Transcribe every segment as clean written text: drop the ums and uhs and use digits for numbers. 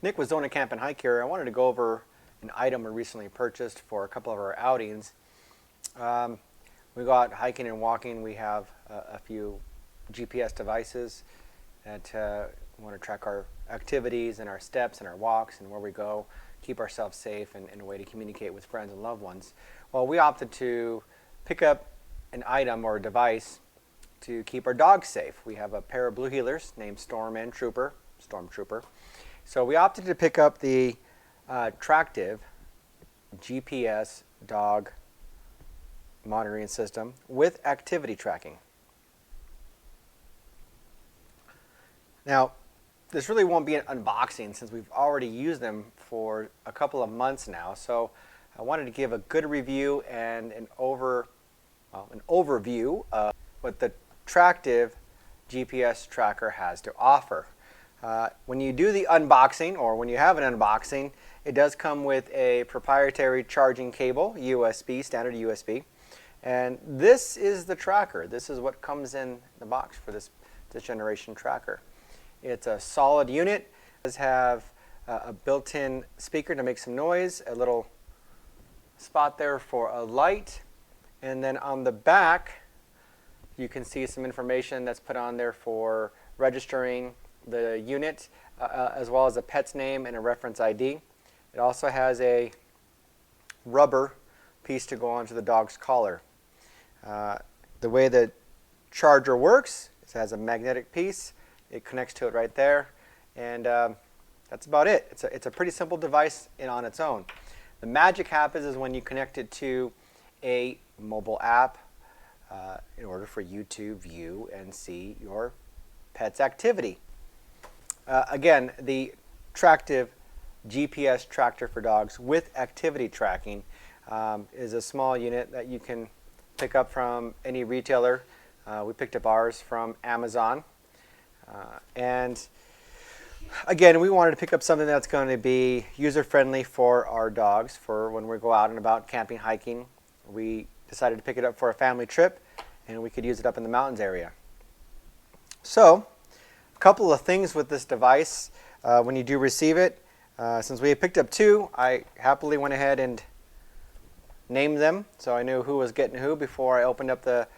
Nick with Zona Camp and Hike here. I wanted to go over an item we recently purchased for a couple of our outings. Um, we go out hiking and walking. We have a few GPS devices that want to track our activities and our steps and our walks and where we go, keep ourselves safe and a way to communicate with friends and loved ones. Well, we opted to pick up an item or a device to keep our dogs safe. We have a pair of blue heelers named Stormtrooper. So we opted to pick up the Tractive GPS dog monitoring system with activity tracking. Now, this really won't be an unboxing since we've already used them for a couple of months now. So I wanted to give a good review and an overview of what the Tractive GPS tracker has to offer. When you do the unboxing, or when you have an unboxing, it does come with a proprietary charging cable, USB, standard USB. And this is the tracker. This is what comes in the box for this generation tracker. It's a solid unit. It does have a built-in speaker to make some noise, a little spot there for a light, and then on the back you can see some information that's put on there for registering the unit, as well as a pet's name and a reference ID. It also has a rubber piece to go onto the dog's collar. The way the charger works, it has a magnetic piece. It connects to it right there, and that's about it. It's a pretty simple device on its own. The magic happens is when you connect it to a mobile app in order for you to view and see your pet's activity. Again, the Tractive GPS tractor for dogs with activity tracking is a small unit that you can pick up from any retailer. We picked up ours from Amazon. And again, we wanted to pick up something that's going to be user-friendly for our dogs for when we go out and about camping, hiking. We decided to pick it up for a family trip, and we could use it up in the mountains area. So, a couple of things with this device when you do receive it. Since we had picked up two, I happily went ahead and named them so I knew who was getting who before I opened up the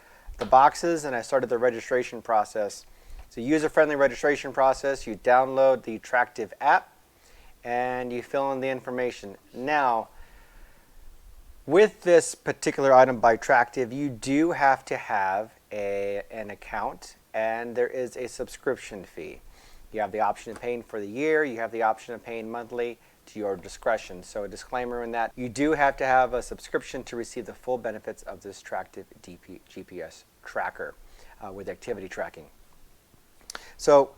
boxes and I started the registration process. It's a user-friendly registration process. You download the Tractive app and you fill in the information. Now, with this particular item by Tractive, you do have to have an account, and there is a subscription fee. You have the option of paying for the year. You have the option of paying monthly, to your discretion. So a disclaimer in that you do have to have a subscription to receive the full benefits of this Tractive GPS tracker with activity tracking. So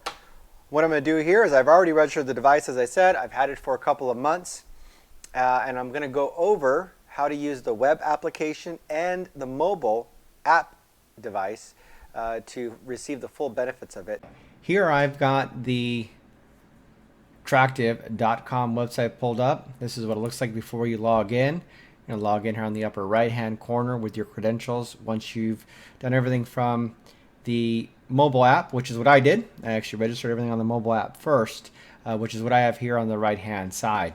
what I'm going to do here is I've already registered the device, as I said. I've had it for a couple of months, and I'm going to go over how to use the web application and the mobile app device to receive the full benefits of it. Here I've got the Tractive.com website pulled up. This is what it looks like before you log in. You're going to log in here on the upper right hand corner with your credentials once you've done everything from the mobile app, which is what I did. I actually registered everything on the mobile app first, which is what I have here on the right hand side.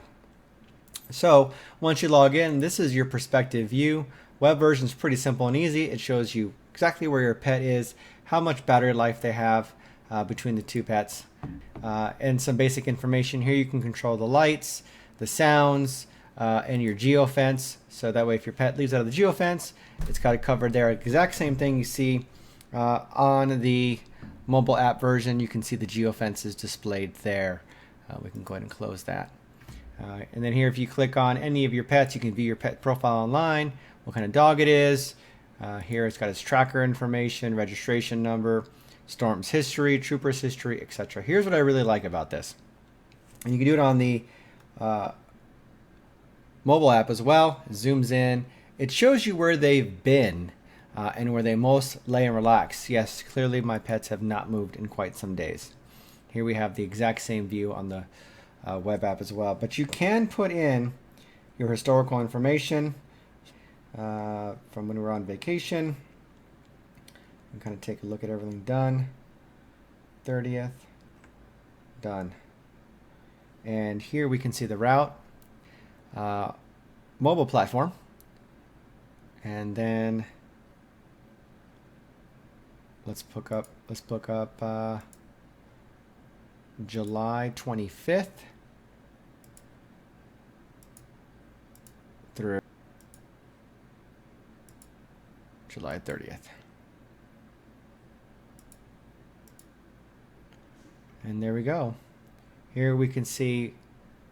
So once you log in, this is your perspective view. Web version is pretty simple and easy. It shows you exactly where your pet is, how much battery life they have between the two pets, and some basic information. Here you can control the lights, the sounds, and your geofence. So that way if your pet leaves out of the geofence, it's got it covered there. Exact same thing you see on the mobile app version. You can see the geofences displayed there. We can go ahead and close that. And then here, if you click on any of your pets, you can view your pet profile online, what kind of dog it is. Here it's got its tracker information, registration number, Storm's history, Trooper's history, etc. Here's what I really like about this. And you can do it on the mobile app as well. It zooms in. It shows you where they've been and where they most lay and relax. Yes, clearly my pets have not moved in quite some days. Here we have the exact same view on the web app as well. But you can put in your historical information from when we were on vacation. And kind of take a look at everything done. 30th, done. And here we can see the route, mobile platform, and then let's look up July 25th through July 30th. And there we go. Here we can see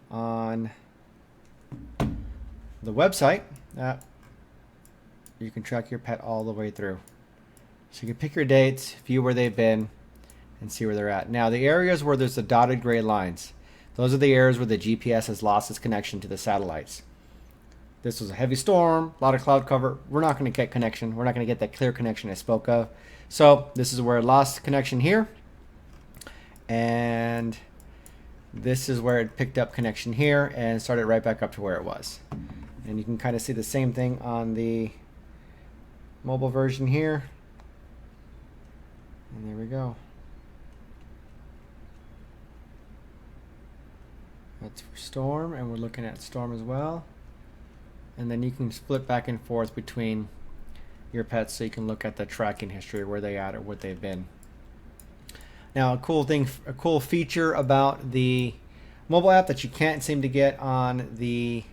on the website that you can track your pet all the way through. So you can pick your dates, view where they've been, and see where they're at. Now, the areas where there's the dotted gray lines, those are the areas where the GPS has lost its connection to the satellites. This was a heavy storm, a lot of cloud cover. We're not going to get connection. We're not going to get that clear connection I spoke of. So this is where it lost connection here. And this is where it picked up connection here and started right back up to where it was. And you can kind of see the same thing on the mobile version here. And there we go. That's for storm, and we're looking at storm as well. And then you can split back and forth between your pets so you can look at the tracking history, where they at or what they've been. Now, a cool feature about the mobile app that you can't seem to get on the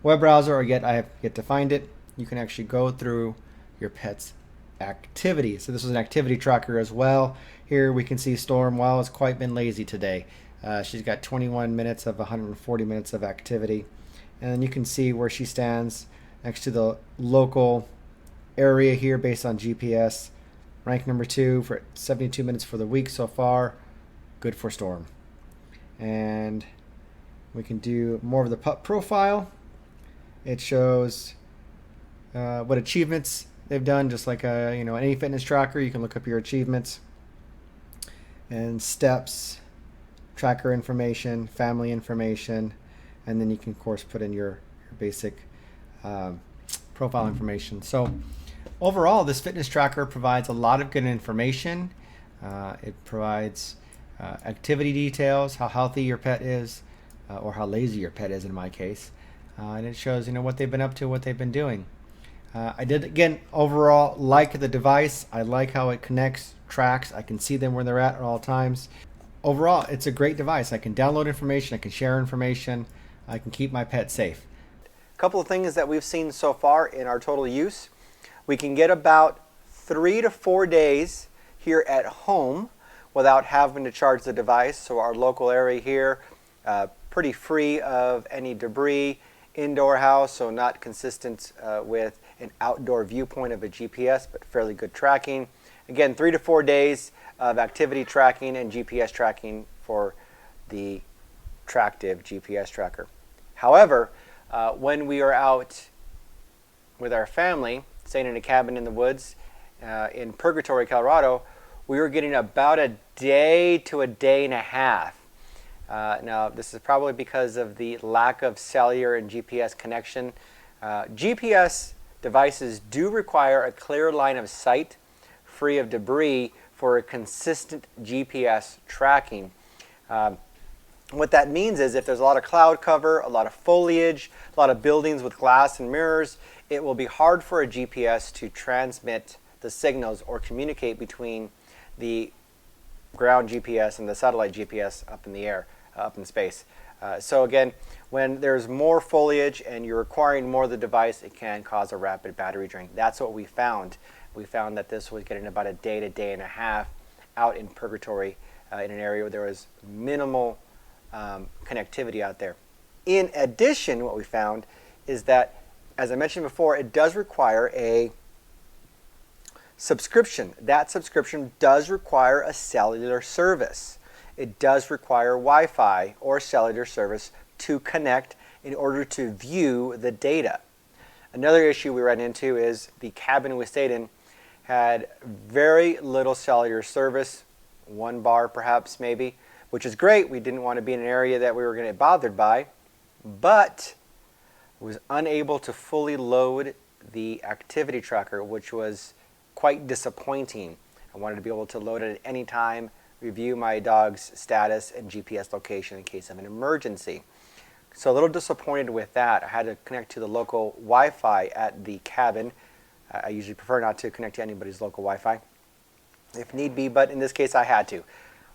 web browser, or I have yet to find it. You can actually go through your pet's activity. So this is an activity tracker as well. Here we can see Storm. Wow, it's quite been lazy today. She's got 21 minutes of 140 minutes of activity. And then you can see where she stands next to the local area here based on GPS. Rank number 2 for 72 minutes for the week so far. Good for Storm. And we can do more of the pup profile. It shows what achievements they've done, just like any fitness tracker. You can look up your achievements and steps, tracker information, family information, and then you can of course put in your basic profile information. So overall, this fitness tracker provides a lot of good information. It provides activity details, how healthy your pet is, or how lazy your pet is in my case, and it shows what they've been up to, what they've been doing. I did, again, overall like the device. I like how it connects, tracks. I can see them where they're at all times. Overall, it's a great device. I can download information, I can share information, I can keep my pet safe. A couple of things that we've seen so far in our total use. We can get about 3 to 4 days here at home without having to charge the device. So our local area here, pretty free of any debris, indoor house, so not consistent with an outdoor viewpoint of a GPS, but fairly good tracking. Again, 3 to 4 days of activity tracking and GPS tracking for the Tractive GPS tracker. However, when we are out with our family, staying in a cabin in the woods in Purgatory, Colorado, we were getting about a day to a day and a half. Now, this is probably because of the lack of cellular and GPS connection. GPS devices do require a clear line of sight, free of debris, for a consistent GPS tracking. What that means is if there's a lot of cloud cover, a lot of foliage, a lot of buildings with glass and mirrors, it will be hard for a GPS to transmit the signals or communicate between the ground GPS and the satellite GPS up in the air, up in space. So again, when there's more foliage and you're requiring more of the device, it can cause a rapid battery drain. That's what we found. We found that this was getting about a day to day and a half out in Purgatory in an area where there was minimal connectivity out there. In addition, what we found is that, as I mentioned before, it does require a subscription. That subscription does require a cellular service. It does require Wi-Fi or cellular service to connect in order to view the data. Another issue we ran into is the cabin we stayed in had very little cellular service, 1 bar perhaps maybe, which is great. We didn't want to be in an area that we were going to get bothered by, but was unable to fully load the activity tracker, which was quite disappointing. I wanted to be able to load it at any time, review my dog's status and GPS location in case of an emergency. So a little disappointed with that. I had to connect to the local Wi-Fi at the cabin. I usually prefer not to connect to anybody's local Wi-Fi if need be, but in this case I had to.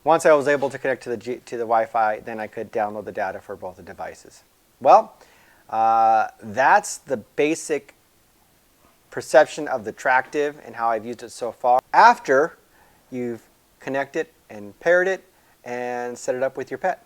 Once I was able to connect to the Wi-Fi, then I could download the data for both the devices. Well, that's the basic perception of the Tractive and how I've used it so far. After you've connected and paired it and set it up with your pet.